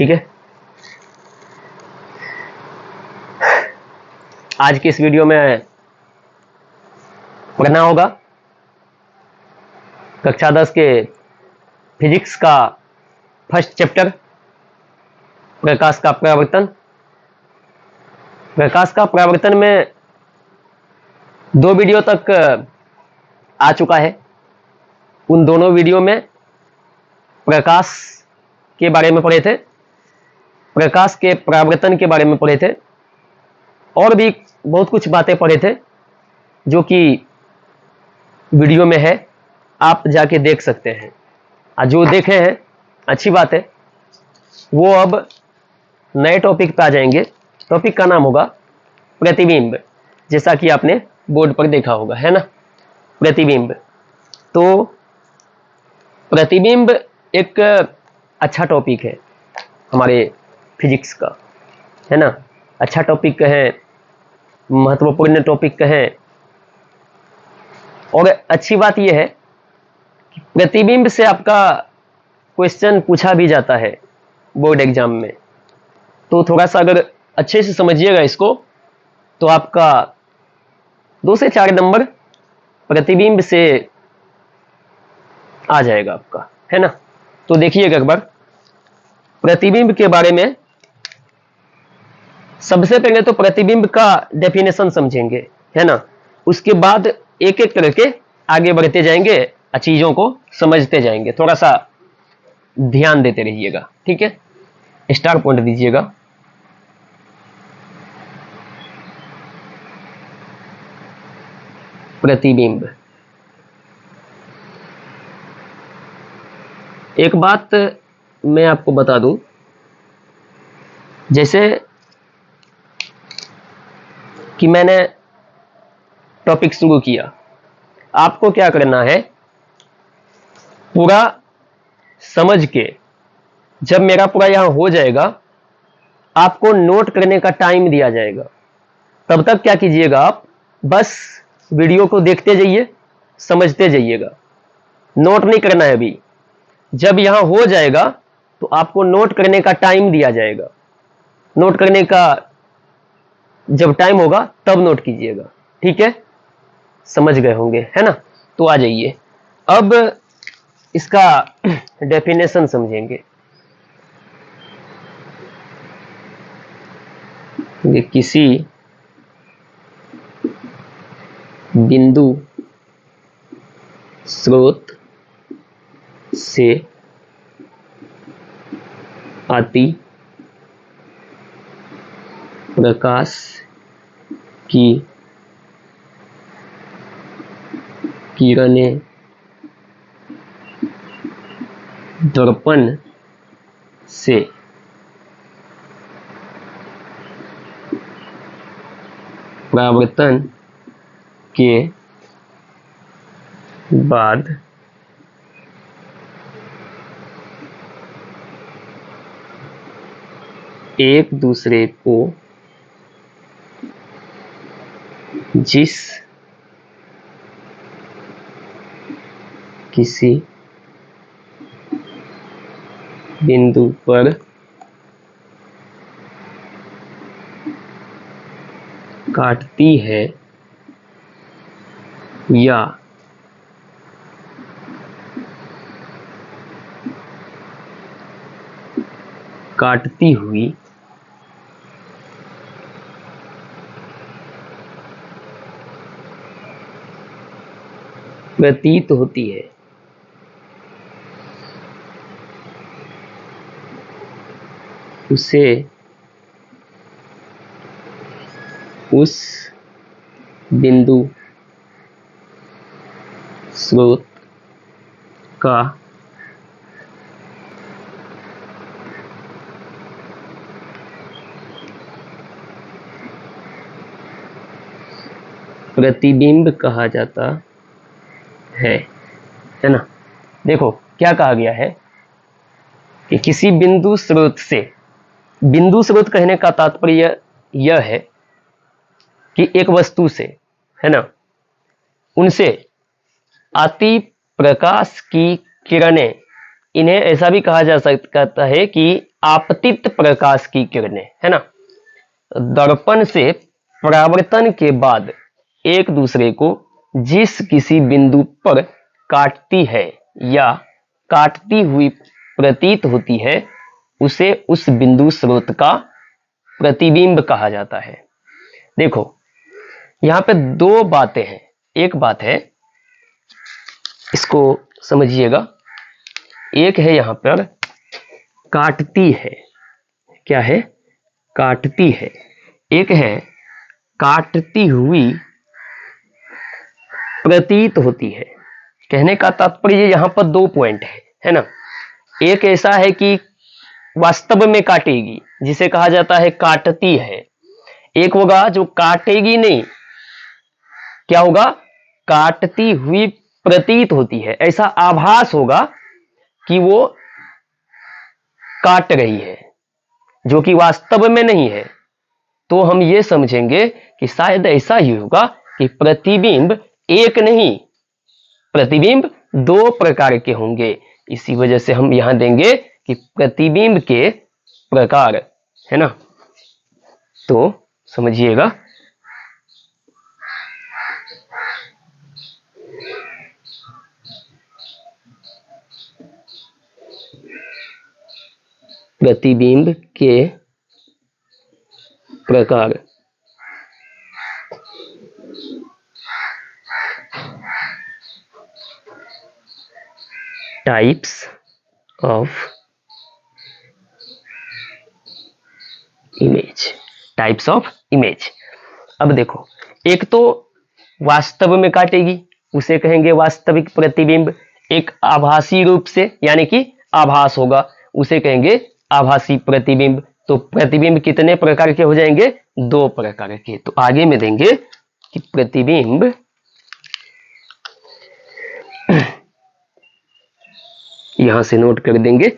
ठीक है। आज की इस वीडियो में पढ़ना होगा कक्षा 10 के फिजिक्स का फर्स्ट चैप्टर प्रकाश का परावर्तन। प्रकाश का परावर्तन में 2 वीडियो तक आ चुका है। उन दोनों वीडियो में प्रकाश के बारे में पढ़े थे, प्रकाश के परावर्तन के बारे में पढ़े थे, और भी बहुत कुछ बातें पढ़े थे जो कि वीडियो में है, आप जाके देख सकते हैं। जो देखे हैं अच्छी बात है, वो अब नए टॉपिक पे आ जाएंगे। टॉपिक का नाम होगा प्रतिबिंब, जैसा कि आपने बोर्ड पर देखा होगा, है ना, प्रतिबिंब। तो प्रतिबिंब एक अच्छा टॉपिक है हमारे फिजिक्स का, है ना। अच्छा टॉपिक कहें, महत्वपूर्ण टॉपिक कहें। और अच्छी बात यह है कि प्रतिबिंब से आपका क्वेश्चन पूछा भी जाता है बोर्ड एग्जाम में। तो थोड़ा सा अगर अच्छे से समझिएगा इसको, तो आपका 2 से 4 नंबर प्रतिबिंब से आ जाएगा आपका, है ना। तो देखिएगा एक बार प्रतिबिंब के बारे में। सबसे पहले तो प्रतिबिंब का डेफिनेशन समझेंगे, है ना। उसके बाद एक एक करके आगे बढ़ते जाएंगे, चीजों को समझते जाएंगे। थोड़ा सा ध्यान देते रहिएगा, ठीक है। स्टार पॉइंट दीजिएगा। प्रतिबिंब। एक बात मैं आपको बता दूं, जैसे कि मैंने टॉपिक शुरू किया, आपको क्या करना है, पूरा समझ के, जब मेरा पूरा यहां हो जाएगा, आपको नोट करने का टाइम दिया जाएगा। तब तक क्या कीजिएगा, आप बस वीडियो को देखते जाइए, समझते जाइएगा। नोट नहीं करना है अभी। जब यहां हो जाएगा तो आपको नोट करने का टाइम दिया जाएगा। नोट करने का जब टाइम होगा तब नोट कीजिएगा, ठीक है। समझ गए होंगे, है ना। तो आ जाइए, अब इसका डेफिनेशन समझेंगे। किसी बिंदु स्रोत से आती प्रकाश की किरणें दर्पण से परावर्तन के बाद एक दूसरे को जिस किसी बिंदु पर काटती है या काटती हुई प्रतीत होती है, उसे उस बिंदु स्रोत का प्रतिबिंब कहा जाता है ना। देखो क्या कहा गया है कि किसी बिंदु स्रोत से, बिंदु स्रोत कहने का तात्पर्य यह है कि एक वस्तु से, है ना, उनसे आती प्रकाश की किरणें, इन्हें ऐसा भी कहा जा सकता है कि आपतित प्रकाश की किरणें, है ना, दर्पण से परावर्तन के बाद एक दूसरे को जिस किसी बिंदु पर काटती है या काटती हुई प्रतीत होती है उसे उस बिंदु स्रोत का प्रतिबिंब कहा जाता है। देखो यहां पे दो बातें हैं। एक बात है, इसको समझिएगा, एक है यहां पर काटती है, क्या है, काटती है, एक है काटती हुई प्रतीत होती है। कहने का तात्पर्य यहां पर दो पॉइंट है ना। एक ऐसा है कि वास्तव में काटेगी, जिसे कहा जाता है काटती है। एक होगा जो काटेगी नहीं, क्या होगा, काटती हुई प्रतीत होती है, ऐसा आभास होगा कि वो काट रही है, जो कि वास्तव में नहीं है। तो हम ये समझेंगे कि शायद ऐसा ही होगा कि प्रतिबिंब एक नहीं, प्रतिबिंब दो प्रकार के होंगे। इसी वजह से हम यहां देंगे कि प्रतिबिंब के प्रकार, है ना। तो समझिएगा, प्रतिबिंब के प्रकार, types of image, types of image. अब देखो, एक तो वास्तव में काटेगी, उसे कहेंगे वास्तविक प्रतिबिंब। एक आभासी रूप से, यानी कि आभास होगा, उसे कहेंगे आभासी प्रतिबिंब। तो प्रतिबिंब कितने प्रकार के हो जाएंगे, दो प्रकार के। तो आगे में देंगे कि प्रतिबिंब यहां से नोट कर देंगे,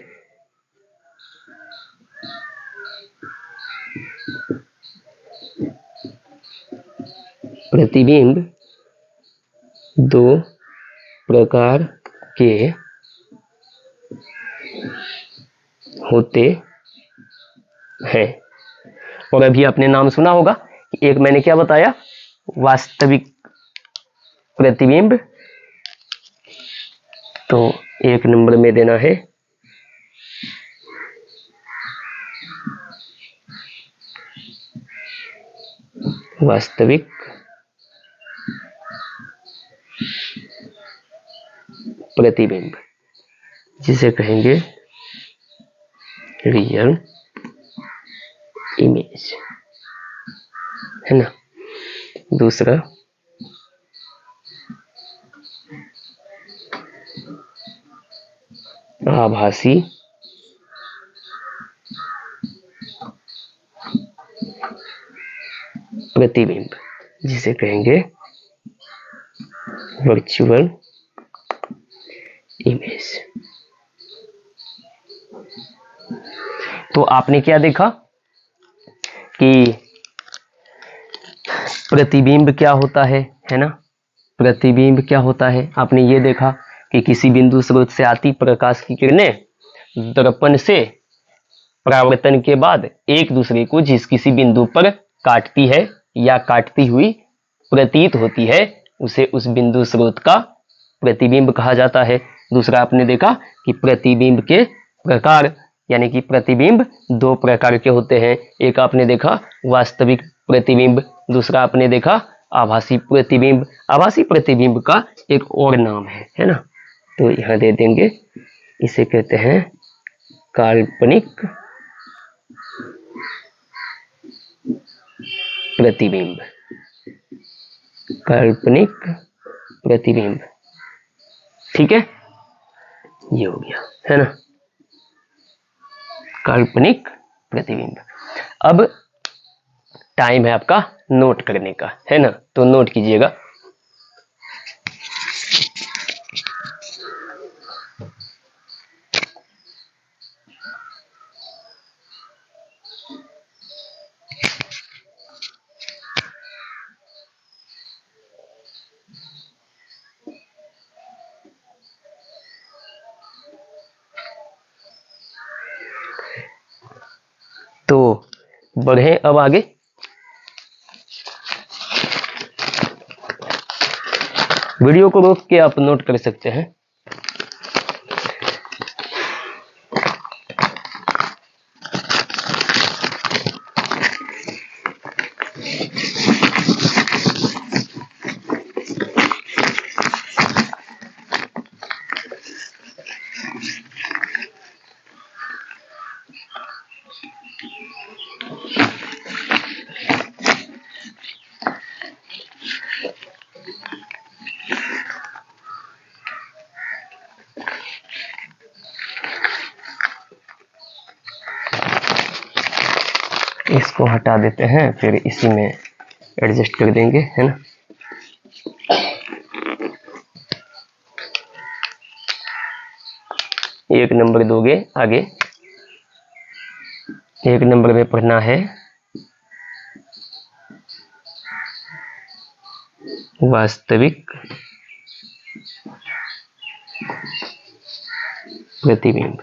प्रतिबिंब दो प्रकार के होते हैं। और अभी आपने नाम सुना होगा, एक मैंने क्या बताया, वास्तविक प्रतिबिंब, तो एक नंबर में देना है वास्तविक प्रतिबिंब, जिसे कहेंगे रियल इमेज, है ना। दूसरा आभासी प्रतिबिंब, जिसे कहेंगे वर्चुअल इमेज। तो आपने क्या देखा कि प्रतिबिंब क्या होता है ना, प्रतिबिंब क्या होता है। आपने ये देखा कि किसी बिंदु स्रोत से आती प्रकाश की किरणें दर्पण से परावर्तन के बाद एक दूसरे को जिस किसी बिंदु पर काटती है या काटती हुई प्रतीत होती है उसे उस बिंदु स्रोत का प्रतिबिंब कहा जाता है। दूसरा आपने देखा कि प्रतिबिंब के प्रकार, यानी कि प्रतिबिंब दो प्रकार के होते हैं। एक आपने देखा वास्तविक प्रतिबिंब, दूसरा आपने देखा आभासी प्रतिबिंब। आभासी प्रतिबिंब का एक और नाम है ना। तो यहां दे देंगे, इसे कहते हैं काल्पनिक प्रतिबिंब, काल्पनिक प्रतिबिंब। ठीक है, ये हो गया, है ना, काल्पनिक प्रतिबिंब। अब टाइम है आपका नोट करने का, है ना, तो नोट कीजिएगा। तो बढ़े अब आगे। वीडियो को रोक के आप नोट कर सकते हैं। इसको हटा देते हैं, फिर इसी में एडजस्ट कर देंगे, है ना। एक नंबर दोगे आगे। एक नंबर में पढ़ना है वास्तविक प्रतिबिंब।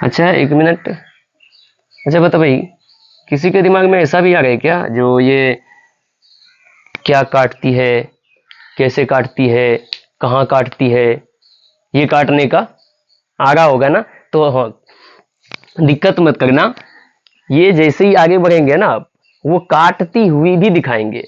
अच्छा, एक मिनट। अच्छा बता भाई, किसी के दिमाग में ऐसा भी आ रहा है क्या, जो ये क्या काटती है, कैसे काटती है, कहाँ काटती है, ये काटने का आ रहा होगा ना। तो हाँ, दिक्कत मत करना। ये जैसे ही आगे बढ़ेंगे ना, वो काटती हुई भी दिखाएंगे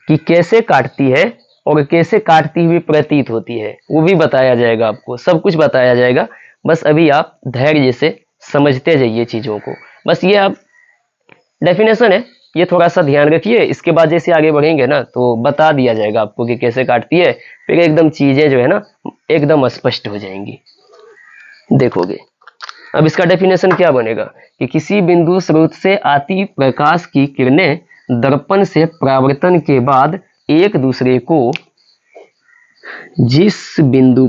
कि कैसे काटती है और कैसे काटती हुई प्रतीत होती है, वो भी बताया जाएगा आपको, सब कुछ बताया जाएगा। बस अभी आप धैर्य से समझते जाइए चीजों को। बस ये आप डेफिनेशन है, ये थोड़ा सा ध्यान रखिए। इसके बाद जैसे आगे बढ़ेंगे ना, तो बता दिया जाएगा आपको कि कैसे काटती है, फिर एकदम चीजें जो है ना एकदम स्पष्ट हो जाएंगी, देखोगे। अब इसका डेफिनेशन क्या बनेगा कि किसी बिंदु स्रोत से आती प्रकाश की किरणें दर्पण से परावर्तन के बाद एक दूसरे को जिस बिंदु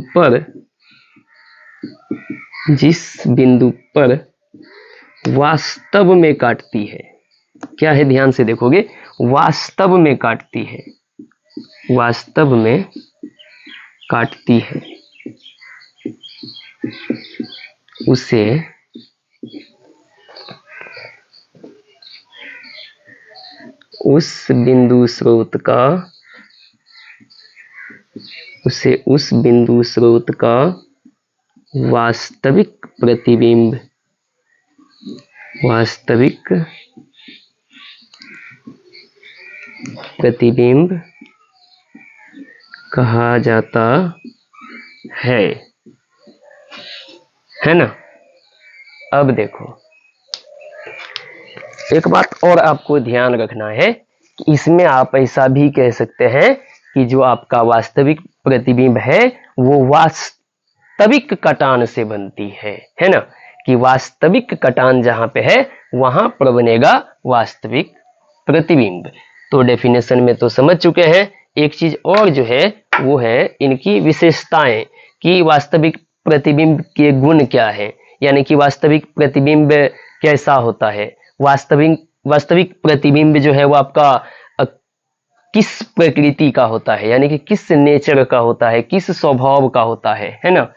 पर वास्तव में काटती है, क्या है ध्यान से देखोगे, वास्तव में काटती है, वास्तव में काटती है, उसे उस बिंदु स्रोत का वास्तविक प्रतिबिंब कहा जाता है ना। अब देखो, एक बात और आपको ध्यान रखना है कि इसमें आप ऐसा भी कह सकते हैं कि जो आपका वास्तविक प्रतिबिंब है वो वास्तविक कटान से बनती है ना, कि वास्तविक कटान जहां पे है वहां पर बनेगा वास्तविक प्रतिबिंब। तो डेफिनेशन में तो समझ चुके हैं। एक चीज और जो है वो है इनकी विशेषताएं, कि वास्तविक प्रतिबिंब के गुण क्या है, यानी कि वास्तविक प्रतिबिंब कैसा होता है। वास्तविक प्रतिबिंब जो है वो आपका किस प्रकृति का होता है, यानी कि किस नेचर का होता है, किस स्वभाव का होता है ना।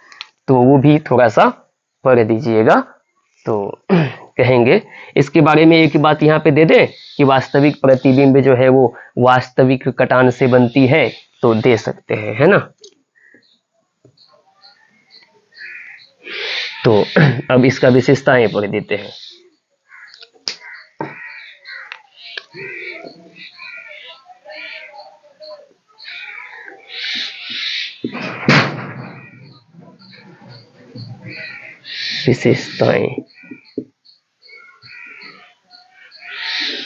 तो वो भी थोड़ा सा पढ़ दीजिएगा तो कहेंगे। इसके बारे में एक बात यहाँ पे दे दें कि वास्तविक प्रतिबिंब जो है वो वास्तविक कटान से बनती है, तो दे सकते हैं, है ना। तो अब इसका विशेषताएं पढ़ देते हैं। विशेषताएं,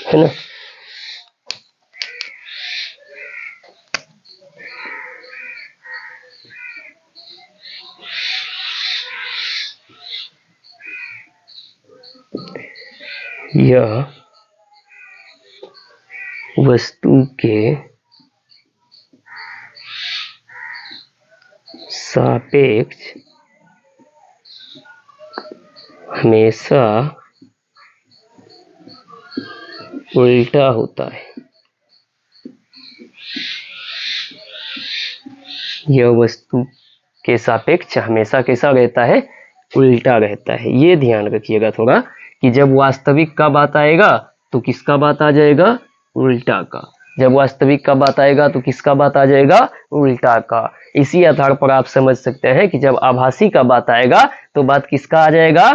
है ना। यह वस्तु के सापेक्ष हमेशा उल्टा होता है, यह वस्तु के सापेक्ष हमेशा कैसा रहता है, उल्टा रहता है। ये ध्यान रखिएगा थोड़ा कि जब वास्तविक का बात आएगा तो किसका बात आ जाएगा, उल्टा का। जब वास्तविक का बात आएगा तो किसका बात आ जाएगा, उल्टा का। इसी आधार पर आप समझ सकते हैं कि जब आभासी का बात आएगा तो बात किसका आ जाएगा,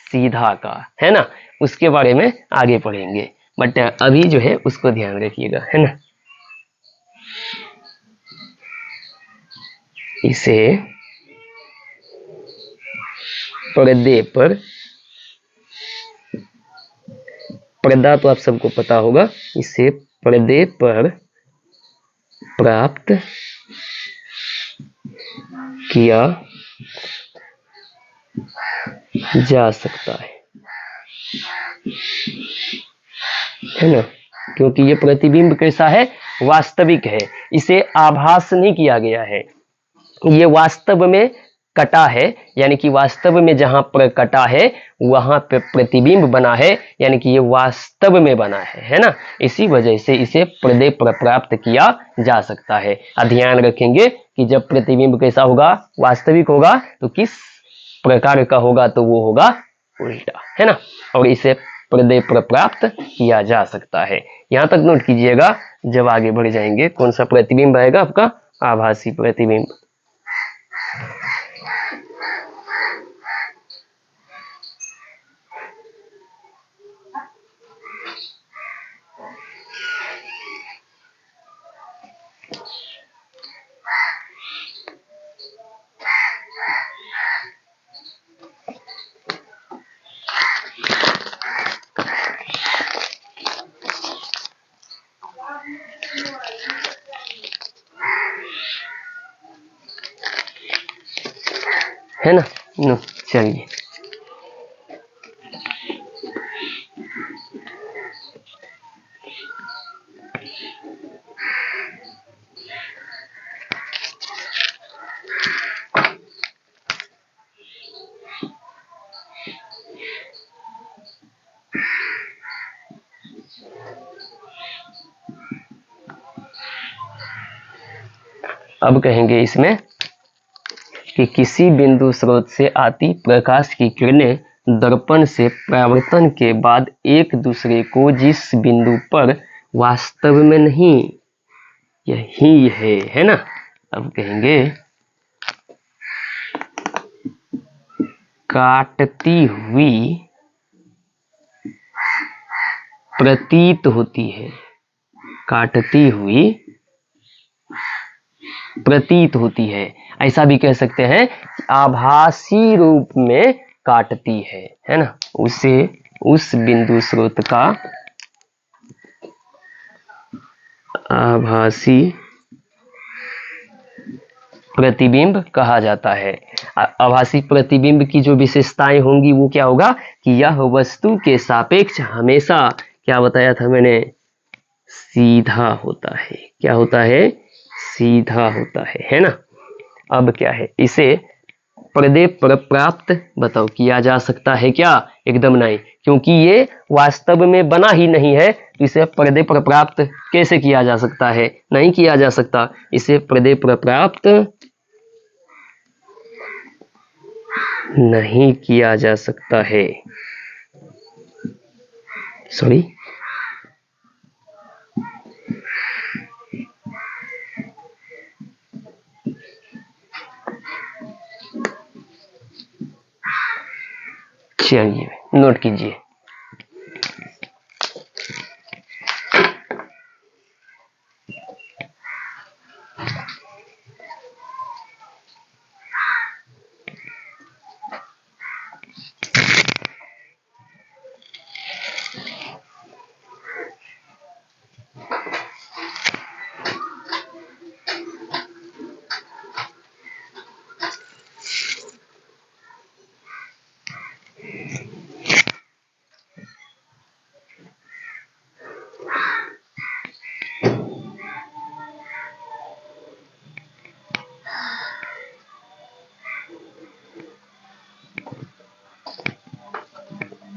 सीधा का, है ना। उसके बारे में आगे पढ़ेंगे, बट अभी जो है उसको ध्यान रखिएगा, है ना। इसे पर्दे पर, पर्दा तो आप सबको पता होगा, इसे पर्दे पर प्राप्त किया जा सकता है ना। क्योंकि ये प्रतिबिंब कैसा है, वास्तविक है, इसे आभास नहीं किया गया है। ये वास्तव में कटा है, यानी कि वास्तव में जहां पर कटा है वहां पे प्रतिबिंब बना है, यानी कि ये वास्तव में बना है ना। इसी वजह से इसे पर्दे पर प्राप्त किया जा सकता है। ध्यान रखेंगे कि जब प्रतिबिंब कैसा होगा, वास्तविक होगा, तो किस प्रकार का होगा, तो वो होगा उल्टा, है ना। और इसे पर्दे पर प्राप्त किया जा सकता है। यहां तक नोट कीजिएगा। जब आगे बढ़ जाएंगे, कौन सा प्रतिबिंब आएगा आपका, आभासी प्रतिबिंब। है ना, नो चलिए। अब कहेंगे इसमें कि किसी बिंदु स्रोत से आती प्रकाश की किरणें दर्पण से परावर्तन के बाद एक दूसरे को जिस बिंदु पर वास्तव में नहीं, यही है ना। अब कहेंगे काटती हुई प्रतीत होती है, काटती हुई प्रतीत होती है। ऐसा भी कह सकते हैं आभासी रूप में काटती है ना। उसे उस बिंदु स्रोत का आभासी प्रतिबिंब कहा जाता है। आभासी प्रतिबिंब की जो विशेषताएं होंगी वो क्या होगा कि यह वस्तु के सापेक्ष हमेशा, क्या बताया था मैंने, सीधा होता है। क्या होता है, सीधा होता है ना। अब क्या है, इसे पर्दे पर प्राप्त बताओ किया जा सकता है क्या, एकदम नहीं, क्योंकि ये वास्तव में बना ही नहीं है। इसे पर्दे पर प्राप्त कैसे किया जा सकता है, नहीं किया जा सकता। इसे पर्दे पर प्राप्त नहीं किया जा सकता है, सॉरी, चलिए नोट कीजिए।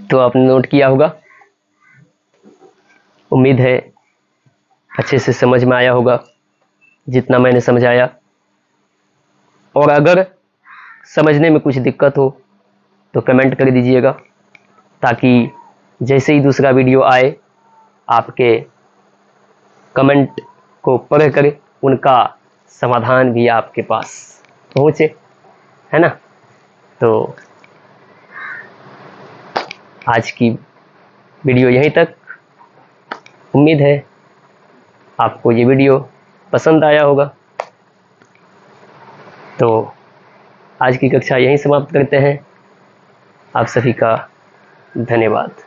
तो आपने नोट किया होगा, उम्मीद है अच्छे से समझ में आया होगा जितना मैंने समझाया। और अगर समझने में कुछ दिक्कत हो तो कमेंट कर दीजिएगा, ताकि जैसे ही दूसरा वीडियो आए आपके कमेंट को पढ़कर उनका समाधान भी आपके पास पहुंचे, है ना। तो आज की वीडियो यहीं तक। उम्मीद है आपको ये वीडियो पसंद आया होगा। तो आज की कक्षा यहीं समाप्त करते हैं। आप सभी का धन्यवाद।